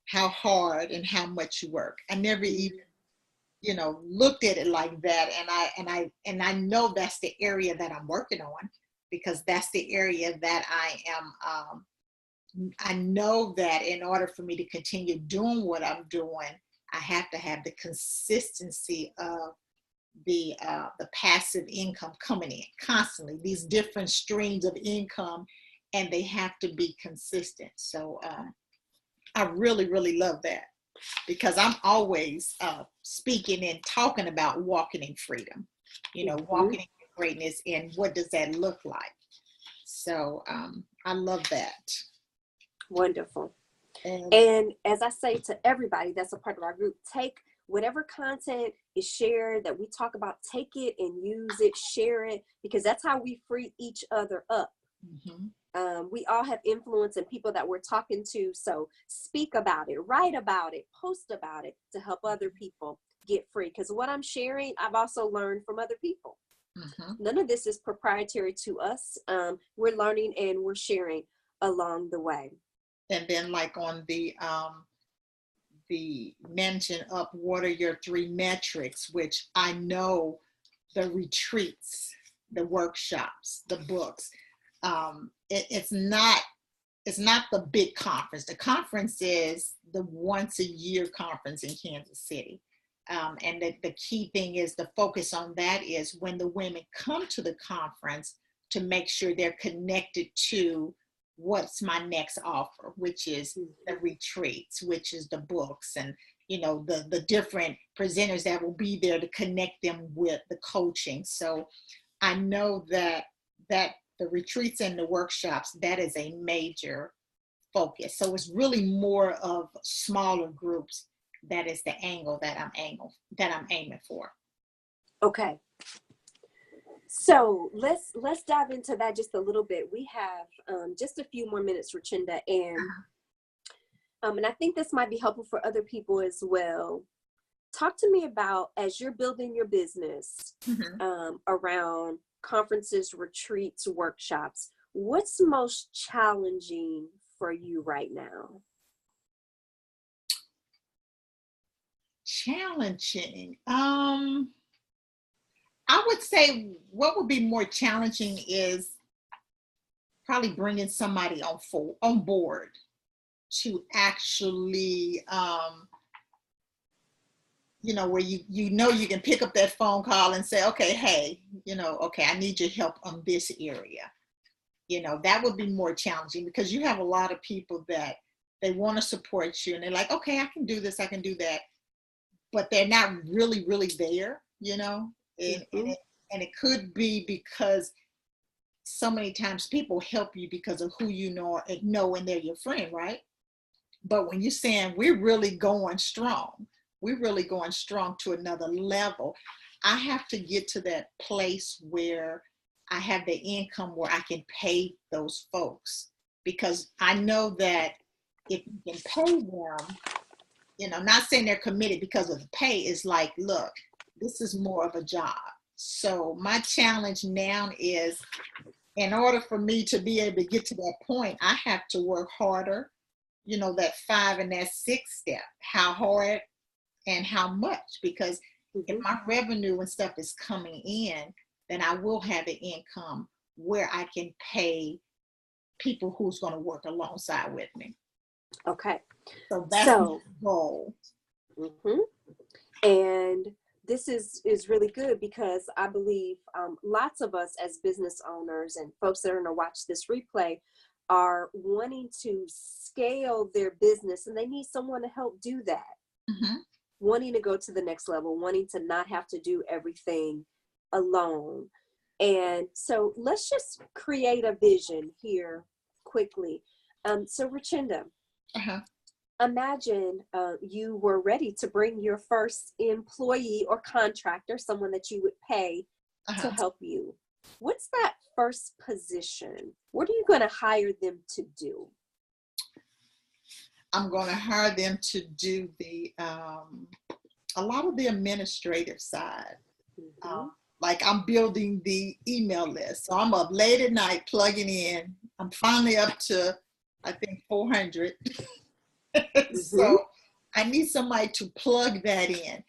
how hard and how much you work. I never even looked at it like that, and I know that's the area that I'm working on, because that's the area that I am I know that in order for me to continue doing what I'm doing, I have to have the consistency of the passive income coming in constantly, these different streams of income, and they have to be consistent. So I really, really love that, because I'm always speaking and talking about walking in freedom, walking in greatness, and what does that look like? So I love that. Wonderful. And as I say to everybody that's a part of our group, take whatever content is shared that we talk about, take it and use it, share it, because that's how we free each other up. We all have influence and people that we're talking to. So speak about it, write about it, post about it to help other people get free. Because what I'm sharing, I've also learned from other people. None of this is proprietary to us. We're learning and we're sharing along the way. And then, like on the mention of what are your 3 metrics, which I know the retreats, the workshops, the books, it's not the big conference. The conference is the once a year conference in Kansas City. And the key thing is the focus on that is when the women come to the conference, to make sure they're connected to what's my next offer, which is the retreats, which is the books, and the different presenters that will be there to connect them with the coaching. So I know that that the retreats and the workshops, that is a major focus. So it's really more of smaller groups. That is the angle that I'm aiming for. Okay. So let's dive into that just a little bit. We have just a few more minutes, Richenda, and I think this might be helpful for other people as well. Talk to me about, as you're building your business around conferences, retreats, workshops, what's most challenging for you right now? Challenging. I would say what would be more challenging is probably bringing somebody on board to actually, where you can pick up that phone call and say, okay, hey, okay, I need your help on this area. That would be more challenging, because you have a lot of people that they want to support you and they're like, okay, I can do this, I can do that, but they're not really, really there, and it could be because so many times people help you because of who you know and they're your friend, right? But when you're saying we're really going strong to another level, I have to get to that place where I have the income where I can pay those folks, because I know that if you can pay them, not saying they're committed because of the pay, is like, look, this is more of a job. So my challenge now is, in order for me to be able to get to that point, I have to work harder, that 5 and that 6 step, how hard and how much, because if my revenue and stuff is coming in, then I will have an income where I can pay people who's going to work alongside with me. Okay. So that's the goal. And this is really good, because I believe lots of us as business owners and folks that are going to watch this replay are wanting to scale their business, and they need someone to help do that. Wanting to go to the next level, wanting to not have to do everything alone. And so let's just create a vision here quickly. So Richenda, imagine you were ready to bring your first employee or contractor, someone that you would pay to help you. What's that first position? What are you going to hire them to do? I'm going to hire them to do a lot of the administrative side. Like I'm building the email list. So I'm up late at night plugging in. I'm finally up to, I think, 400. So I need somebody to plug that in.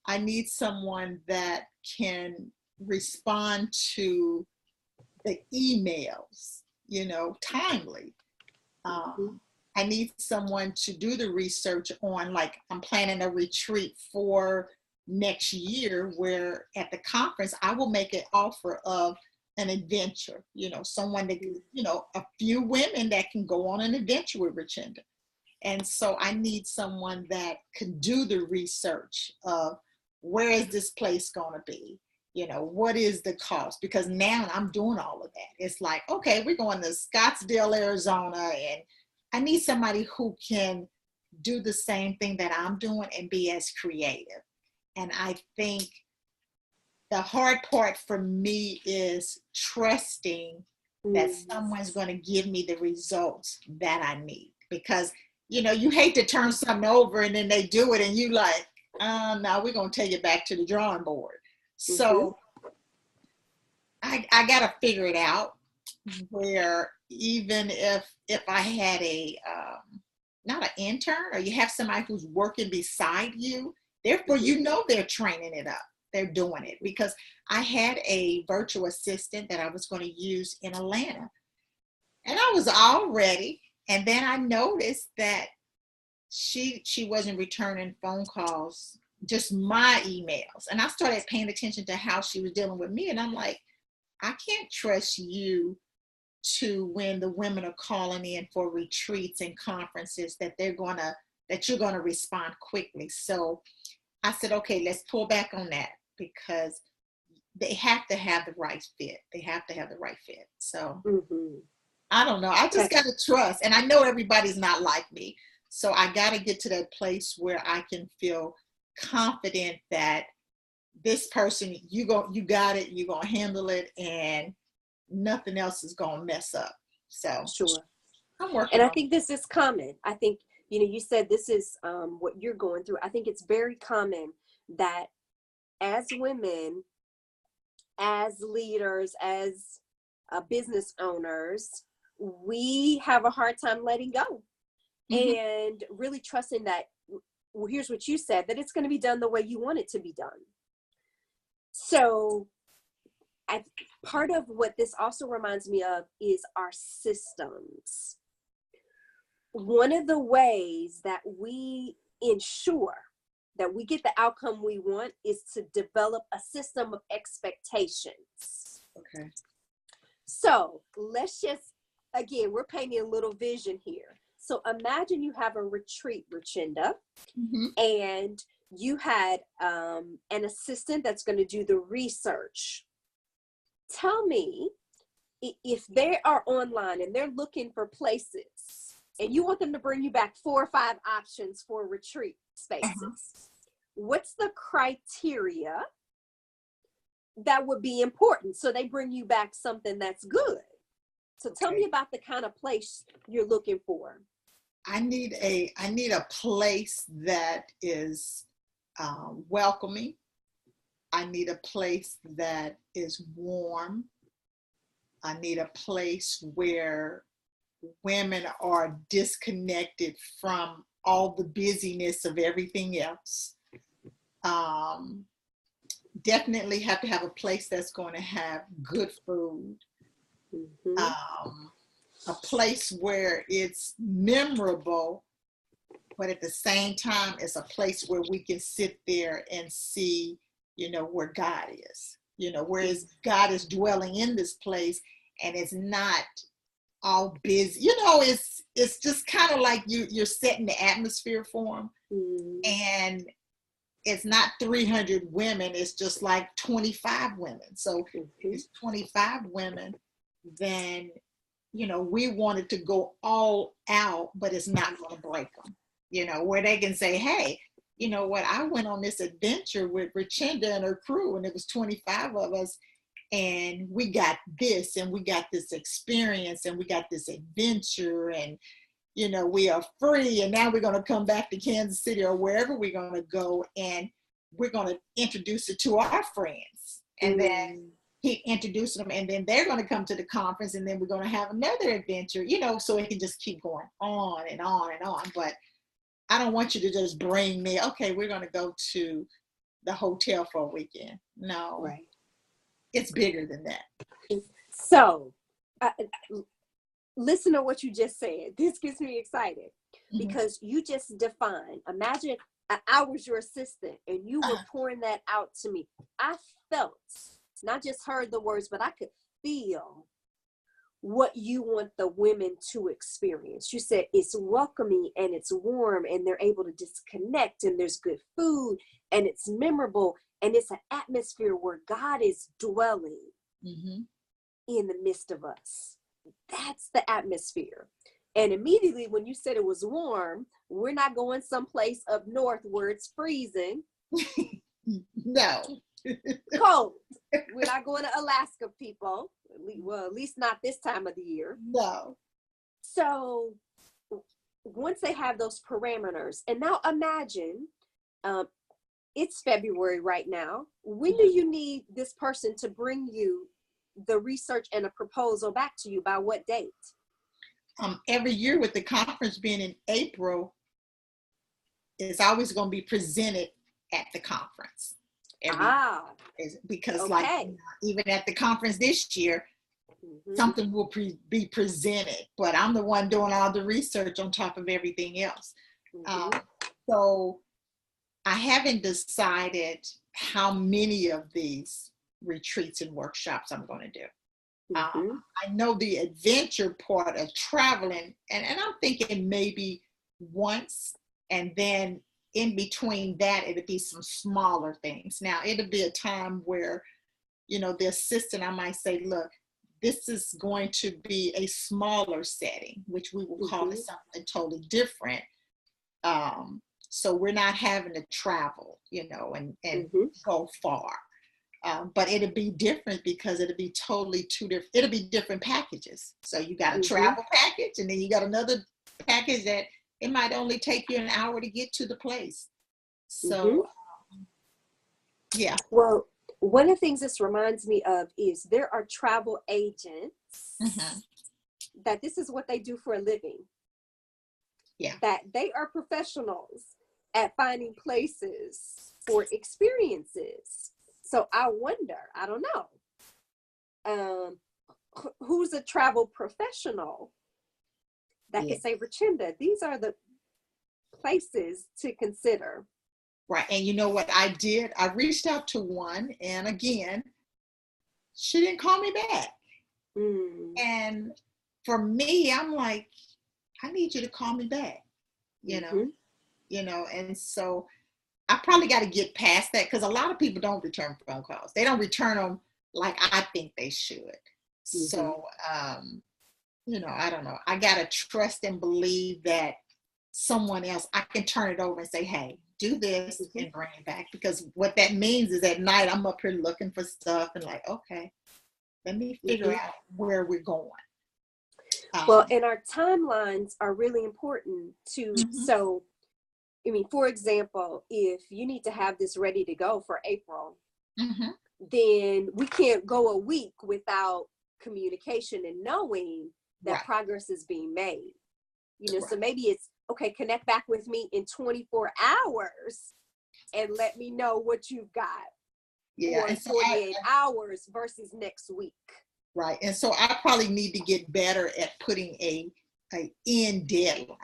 I need someone that can respond to the emails, timely. I need someone to do the research on, like, I'm planning a retreat for next year where at the conference, I will make an offer of an adventure, someone that, a few women that can go on an adventure with Richenda. And so I need someone that can do the research of where is this place going to be? What is the cost? Because now I'm doing all of that. It's like, okay, we're going to Scottsdale, Arizona, and I need somebody who can do the same thing that I'm doing and be as creative. And I think the hard part for me is trusting that someone's going to give me the results that I need. Because, you hate to turn something over and then they do it and you like, no, we're going to take it back to the drawing board. So I got to figure it out, where even if I had not an intern, or you have somebody who's working beside you, therefore, they're training it up. They're doing it. Because I had a virtual assistant that I was going to use in Atlanta, and I was all ready. And then I noticed that she wasn't returning phone calls, just my emails. And I started paying attention to how she was dealing with me. And I'm like, I can't trust you to, when the women are calling in for retreats and conferences, that you're going to respond quickly. So I said, okay, let's pull back on that, because they have to have the right fit. They have to have the right fit. So Mm-hmm. I don't know. I just Okay. got to trust. And I know everybody's not like me. So I got to get to that place where I can feel confident that this person, you got it, you're going to handle it, and nothing else is going to mess up. So Sure. I'm And working I on think this is common. I think, you said this is what you're going through. I think it's very common that as women, as leaders, as business owners, we have a hard time letting go it. Hmm. and really trusting that, well, here's what you said, that it's going to be done the way you want it to be done. So part of what this also reminds me of is our systems. One of the ways that we ensure that we get the outcome we want is to develop a system of expectations. Okay. So let's just, again, we're painting a little vision here. So imagine you have a retreat, Richenda, Mm-hmm. and you had an assistant that's going to do the research. Tell me, if they are online and they're looking for places and you want them to bring you back 4 or 5 options for retreat spaces, Uh-huh. what's the criteria that would be important so they bring you back something that's good? So tell me about the kind of place you're looking for. I need a place that is welcoming. I need a place that is warm. I need a place where women are disconnected from all the busyness of everything else. Um, Definitely have to have a place that's going to have good food. Mm-hmm. A place where it's memorable, but at the same time, it's a place where we can sit there and see, where God is, whereas God is dwelling in this place and it's not all busy. It's just kind of like you're setting the atmosphere for them. Mm-hmm. And it's not 300 women, it's just like 25 women. So if it's 25 women, then we wanted to go all out, but it's not going to break them, where they can say, hey, you know what, I went on this adventure with Richenda and her crew, and it was 25 of us, and we got this, and we got this experience, and we got this adventure, and we are free, and now we're going to come back to Kansas City or wherever we're going to go, and we're going to introduce it to our friends, and then keep introducing them, and then they're going to come to the conference, and then we're going to have another adventure, so it can just keep going on and on and on. But I don't want you to just bring me, okay, we're going to go to the hotel for a weekend. No, Right. It's bigger than that. So listen to what you just said. This gets me excited because you just defined, imagine I was your assistant and you were pouring that out to me. I felt, not just heard the words, but I could feel what you want the women to experience. You said it's welcoming and it's warm and they're able to disconnect and there's good food and it's memorable and it's an atmosphere where God is dwelling in the midst of us. That's the atmosphere. And immediately when you said it was warm, we're not going someplace up north where it's freezing. No. Cold. We're not going to Alaska, people. Well, at least not this time of the year. No. So once they have those parameters, and now imagine it's February right now. When do you need this person to bring you the research and a proposal back to you? By what date? Every year, with the conference being in April, it's always going to be presented at the conference. Because like even at the conference this year, something will be presented, but I'm the one doing all the research on top of everything else. So I haven't decided how many of these retreats and workshops I'm going to do. I know the adventure part of traveling, and I'm thinking maybe once, and then in between that, it'll be some smaller things. Now, it'll be a time where the assistant, I might say, look, this is going to be a smaller setting, which we will call it something totally different. So we're not having to travel, and go far. But it'll be different because it'll be totally it'll be different packages. So you got a travel package, and then you got another package that it might only take you an hour to get to the place. So, yeah. Well, one of the things this reminds me of is there are travel agents that this is what they do for a living. Yeah. That they are professionals at finding places for experiences. So I wonder, I don't know, who's a travel professional that can say, Richenda, these are the places to consider. Right. And you know what I did? I reached out to one, and again, she didn't call me back. And for me, I'm like, I need you to call me back, and so I probably got to get past that, because a lot of people don't return phone calls. They don't return them like I think they should. So, I don't know. I got to trust and believe that someone else, I can turn it over and say, hey, do this and bring it back. Because what that means is at night, I'm up here looking for stuff and like, okay, let me figure out where we're going. Well, and our timelines are really important too. So, I mean, for example, if you need to have this ready to go for April, then we can't go a week without communication and knowing that progress is being made. So maybe it's, okay, connect back with me in 24 hours and let me know what you've got. Yeah. Or and so 48 hours versus next week. Right. And so I probably need to get better at putting a end deadline,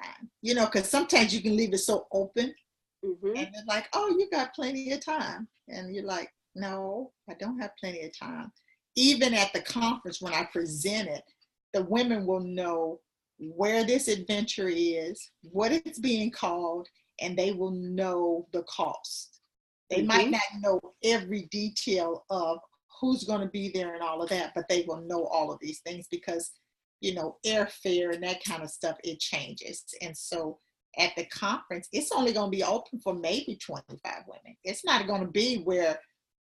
because sometimes you can leave it so open and they're like, oh, you got plenty of time. And you're like, no, I don't have plenty of time. Even at the conference, when I present it, the women will know where this adventure is, what it's being called, and they will know the cost. They might not know every detail of who's going to be there and all of that, but they will know all of these things because, airfare and that kind of stuff, it changes. And so at the conference, it's only going to be open for maybe 25 women. It's not going to be where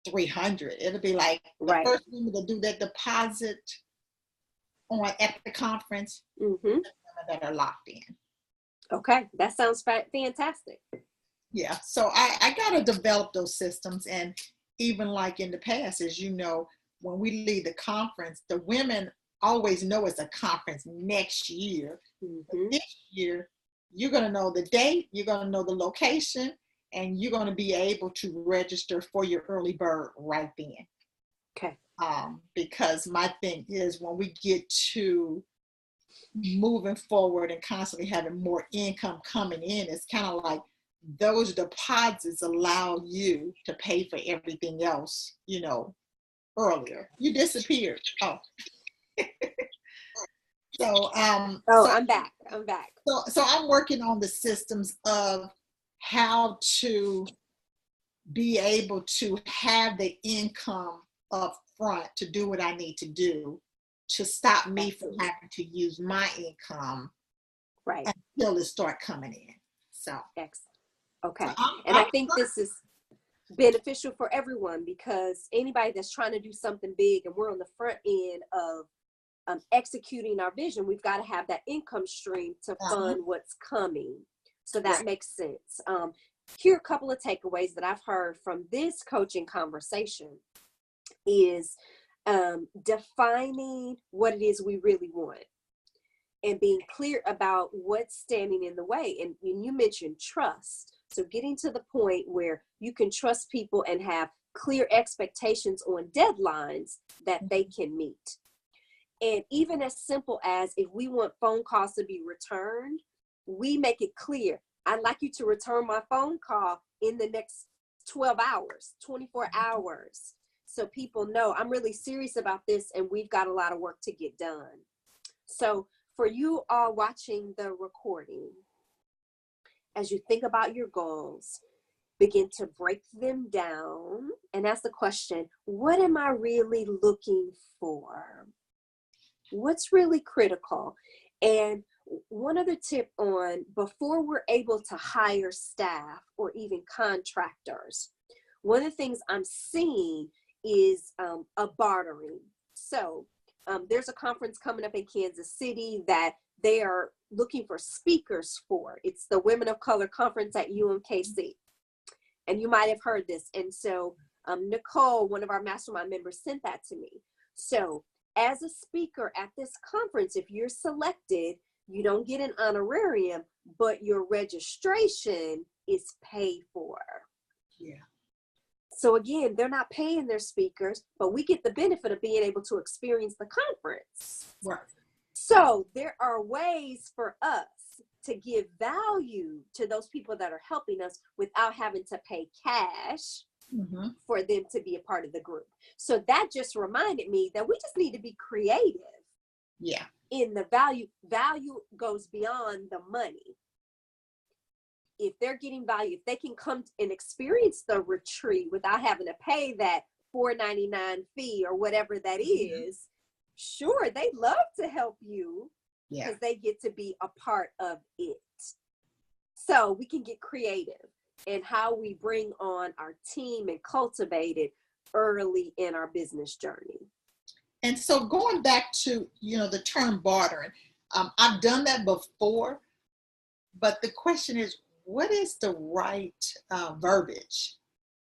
300. It'll be like the first women to do that deposit at the conference, the women that are locked in. Okay, that sounds fantastic. Yeah, so I got to develop those systems. And even like in the past, as you know, when we leave the conference, the women always know it's a conference next year. This year, you're going to know the date, you're going to know the location, and you're going to be able to register for your early bird right then. Okay. Because my thing is, when we get to moving forward and constantly having more income coming in, it's kind of like those deposits allow you to pay for everything else, earlier. You disappeared. Oh. So I'm back. So I'm working on the systems of how to be able to have the income up front to do what I need to do to stop me from having to use my income until it start coming in. So excellent. Okay. And I think this is beneficial for everyone, because anybody that's trying to do something big and we're on the front end of executing our vision, we've got to have that income stream to fund what's coming. So that makes sense. Here are a couple of takeaways that I've heard from this coaching conversation is defining what it is we really want and being clear about what's standing in the way. And you mentioned trust. So getting to the point where you can trust people and have clear expectations on deadlines that they can meet. And even as simple as if we want phone calls to be returned, we make it clear, I'd like you to return my phone call in the next 12 hours, 24 hours. So people know I'm really serious about this and we've got a lot of work to get done. So for you all watching the recording, as you think about your goals, begin to break them down and ask the question, what am I really looking for? What's really critical? And one other tip on before we're able to hire staff or even contractors, one of the things I'm seeing is a bartering. So there's a conference coming up in Kansas City that they are looking for speakers for. It's the Women of Color Conference at UMKC. And you might have heard this. And so Nicole, one of our mastermind members, sent that to me. So as a speaker at this conference, if you're selected, you don't get an honorarium, but your registration is paid for. Yeah. So again, they're not paying their speakers, but we get the benefit of being able to experience the conference. Right. So there are ways for us to give value to those people that are helping us without having to pay cash for them to be a part of the group. So that just reminded me that we just need to be creative. Yeah. In the value. Value goes beyond the money. If they're getting value, if they can come and experience the retreat without having to pay that $4.99 fee or whatever that is, sure, they'd love to help you because they get to be a part of it. So we can get creative in how we bring on our team and cultivate it early in our business journey. And so going back to, the term bartering, I've done that before, but the question is, what is the right verbiage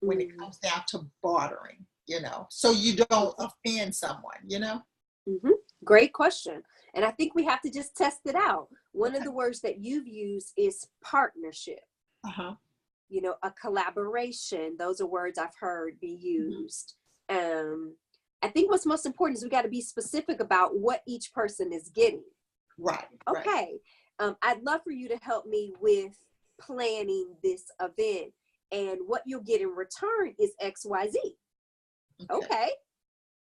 when it comes down to bartering, so you don't offend someone, Great question. And I think we have to just test it out. One of the words that you've used is partnership. A collaboration. Those are words I've heard be used. I think what's most important is we got to be specific about what each person is getting. Right. Okay. I'd love for you to help me with planning this event, and what you'll get in return is XYZ. Okay.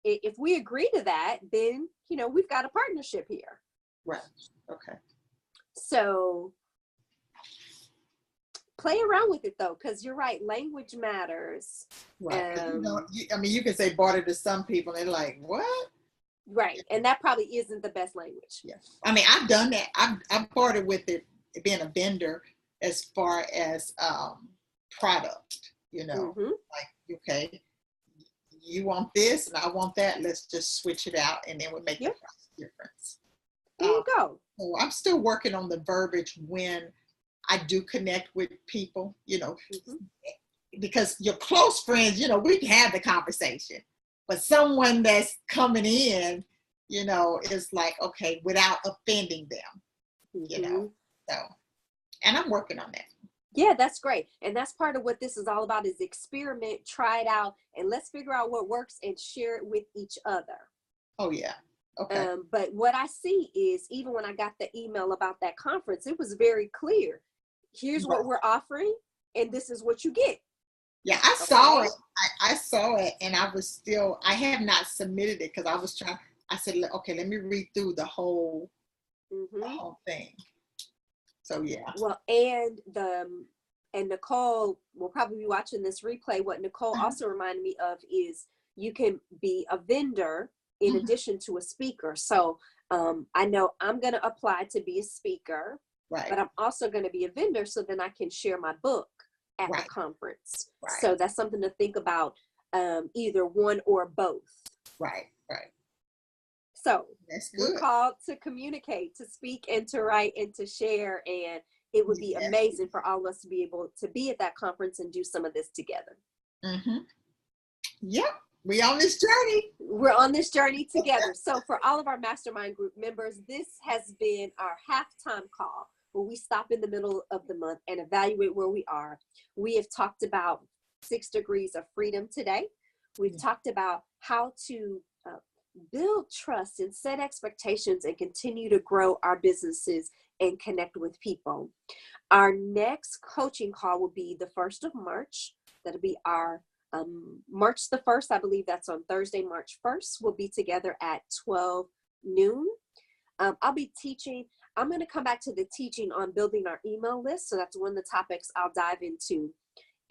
If we agree to that, then, we've got a partnership here. Right. Okay. So play around with it though, because you're right, language matters. Right. You can say barter to some people and they're like, what? Right. And that probably isn't the best language. Yeah. I've done that. I've bartered with it being a vendor as far as product, like, okay, you want this and I want that. Let's just switch it out and then we'll make the price difference. There you go. So I'm still working on the verbiage when I do connect with people, because your close friends, we can have the conversation, but someone that's coming in, is like, okay, without offending them, so, and I'm working on that. Yeah, that's great. And that's part of what this is all about, is experiment, try it out, and let's figure out what works and share it with each other. Oh, yeah. Okay. But what I see is, even when I got the email about that conference, it was very clear. Here's what we're offering, and this is what you get. Yeah, I saw it. I saw it, and I have not submitted it because I said, okay, let me read through the whole thing. So yeah. Well, and Nicole will probably be watching this replay. What Nicole also reminded me of is you can be a vendor in addition to a speaker. So I know I'm going to apply to be a speaker, but I'm also going to be a vendor, so then I can share my book at the conference. So that's something to think about, either one or both. Right. So we're called to communicate, to speak, and to write, and to share. And it would be amazing for all of us to be able to be at that conference and do some of this together. Yep. We're on this journey. We're on this journey together. So for all of our mastermind group members, this has been our halftime call, where we stop in the middle of the month and evaluate where we are. We have talked about 6 degrees of freedom today. We've talked about how to build trust and set expectations and continue to grow our businesses and connect with people. Our next coaching call will be the 1st of March. That'll be our March the 1st. I believe that's on Thursday, March 1st. We'll be together at 12 noon. I'll be teaching. I'm going to come back to the teaching on building our email list. So that's one of the topics I'll dive into.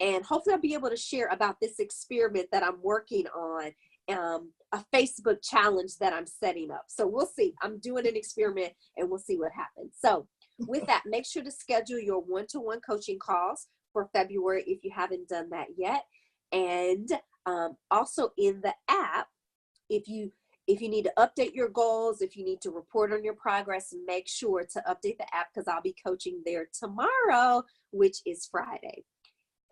And hopefully I'll be able to share about this experiment that I'm working on, a Facebook challenge that I'm setting up. So we'll see. I'm doing an experiment and we'll see what happens. So with that, make sure to schedule your one-to-one coaching calls for February if you haven't done that yet. And also in the app, if you need to update your goals, if you need to report on your progress, make sure to update the app, because I'll be coaching there tomorrow, which is Friday.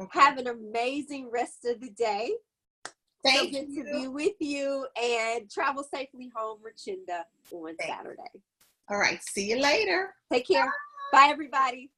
Okay. Have an amazing rest of the day. Thank so good you. to be with you, and travel safely home, Richenda, on Saturday. All right. See you later. Take care. Bye, everybody.